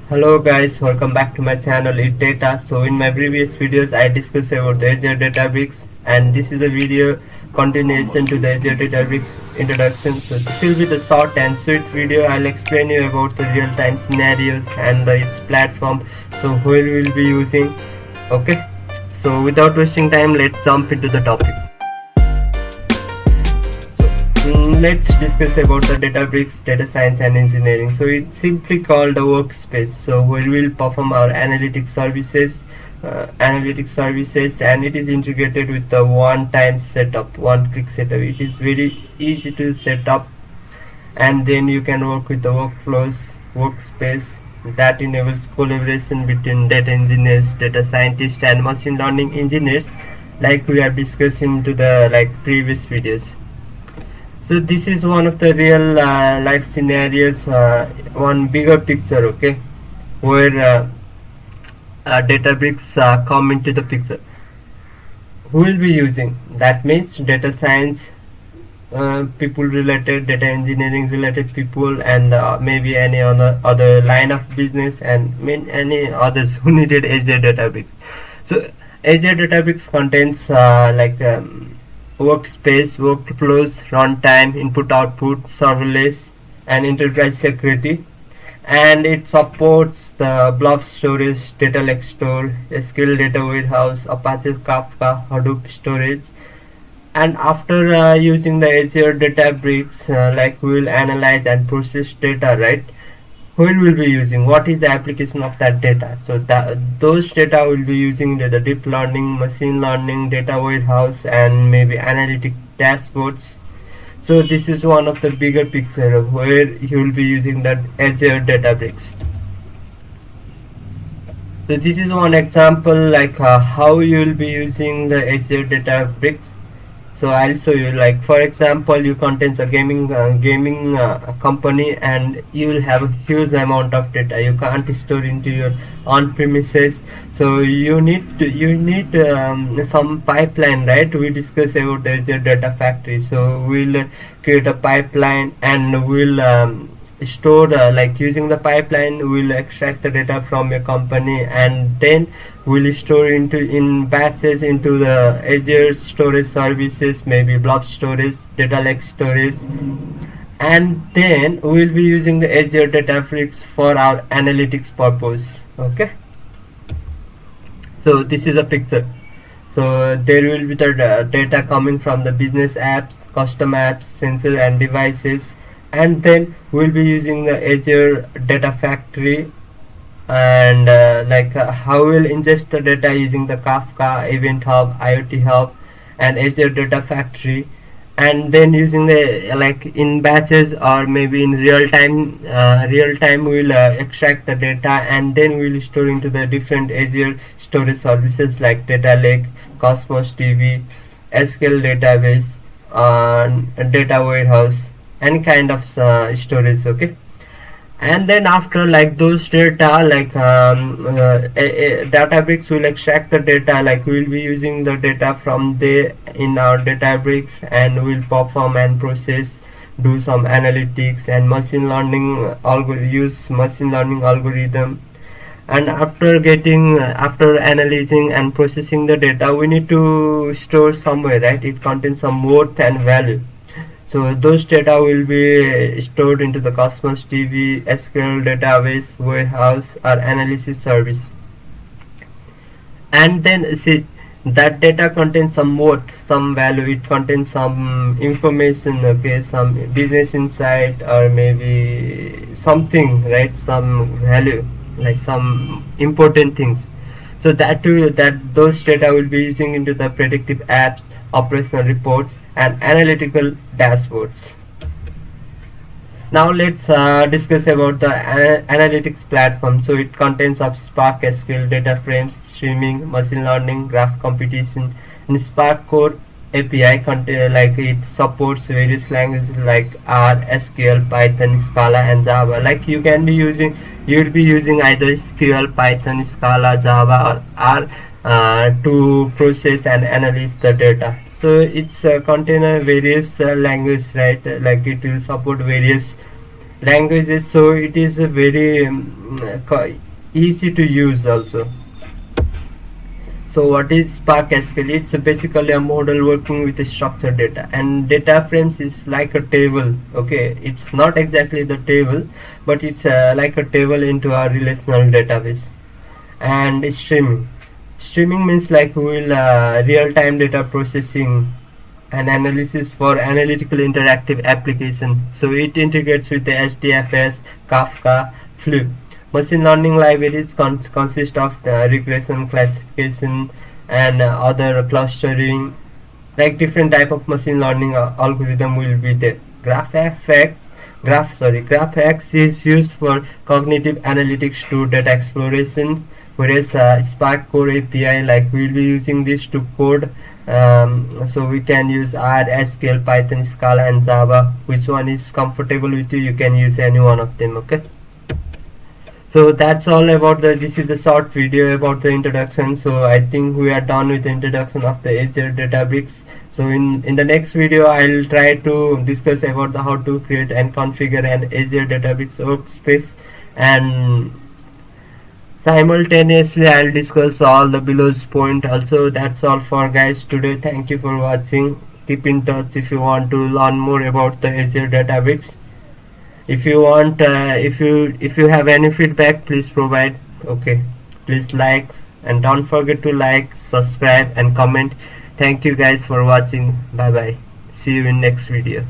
Hello guys, welcome back to my channel It Data. So in my previous videos I discussed about the Azure Databricks, and this is a video continuation to the Azure Databricks introduction. So this will be the short and sweet video. I'll explain you about the real-time scenarios and its platform, so where we will be using. Okay, so without wasting time, let's jump into the topic. Let's discuss about the Databricks data science and engineering. So it's simply called a workspace. So we will perform our analytics services, and it is integrated with the one-time setup, one-click setup. It is very easy to set up, and then you can work with the workflows, workspace that enables collaboration between data engineers, data scientists, and machine learning engineers, like we have discussed into the previous videos. So this is one of the real life scenarios, one bigger picture, okay, where Databricks come into the picture. Who will be using? That means data science people related, data engineering related people, and maybe any other line of business, and any others who needed Azure Databricks. So Azure Databricks contains workspace, workflows, runtime, input output, serverless, and enterprise security. And it supports the blob storage, data lake store, SQL data warehouse, Apache Kafka, Hadoop storage. And after using the Azure Databricks, we will analyze and process data, right? Who will be using, what is the application of that data? So those data will be using the deep learning, machine learning, data warehouse, and maybe analytic dashboards. So this is one of the bigger picture of where you will be using that Azure Databricks. So this is one example, how you will be using the Azure Databricks. So I'll show you, for example, you contains a gaming company, and you will have a huge amount of data. You can't store into your on premises, so you need some pipeline, right? We discussed about the Azure Data Factory. So we'll create a pipeline, and we'll store using the pipeline, we'll extract the data from your company, and then we'll store in batches into the Azure storage services, maybe blob storage, data lake storage, and then we'll be using the Azure Databricks for our analytics purpose. Okay, so this is a picture. So there will be the data coming from the business apps, custom apps, sensors, and devices, and then we'll be using the Azure Data Factory, and how we'll ingest the data using the Kafka, Event Hub, IoT Hub, and Azure Data Factory, and then using the in batches or maybe in real time we'll extract the data, and then we'll store into the different Azure storage services like data lake, Cosmos DB, SQL database, data warehouse, any kind of storage. Okay, and then after those data, Databricks will extract the data, we'll be using the data from there in our Databricks, and we'll perform and process, do some analytics and machine learning use machine learning algorithm. And after analyzing and processing the data, we need to store somewhere, right? It contains some worth and value. So those data will be stored into the Cosmos DB, SQL database, warehouse, or analysis service. And then see, that data contains some worth, some value. It contains some information, okay, some business insight, or maybe something, right? Some value, some important things. So those data will be using into the predictive apps, operational reports, and analytical dashboards. Now let's discuss about the analytics platform. So it contains of Spark SQL, data frames, streaming, machine learning, graph computation, and Spark Core API it supports various languages like R, SQL, Python, Scala, and Java. You'll be using either SQL, Python, Scala, Java, or R to process and analyze the data. So it's contain various languages, right? It will support various languages, so it is a very easy to use also. So what is Spark SQL? It's basically a model working with structured data, and data frames is like a table. Okay, it's not exactly the table, but it's like a table into our relational database. And streaming means like we will real-time data processing and analysis for analytical interactive application. So it integrates with the HDFS, Kafka, Flip. Machine learning libraries consist of regression, classification, and other clustering. Like different type of machine learning algorithm will be there. GraphX is used for cognitive analytics to data exploration, whereas Spark Core API, like we'll be using this to code. So we can use R, SQL, Python, Scala, and Java. Which one is comfortable with you? You can use any one of them. Okay. So that's all about the, this is the short video about the introduction. So I think we are done with the introduction of the Azure Databricks. So in the next video I'll try to discuss about the how to create and configure an Azure Databricks workspace, and simultaneously I'll discuss all the below point also. That's all for guys today. Thank you for watching. Keep in touch if you want to learn more about the Azure Databricks. If you want if you have any feedback, please provide. Okay, please like, and don't forget to like, subscribe, and comment. Thank you guys for watching. Bye bye, see you in next video.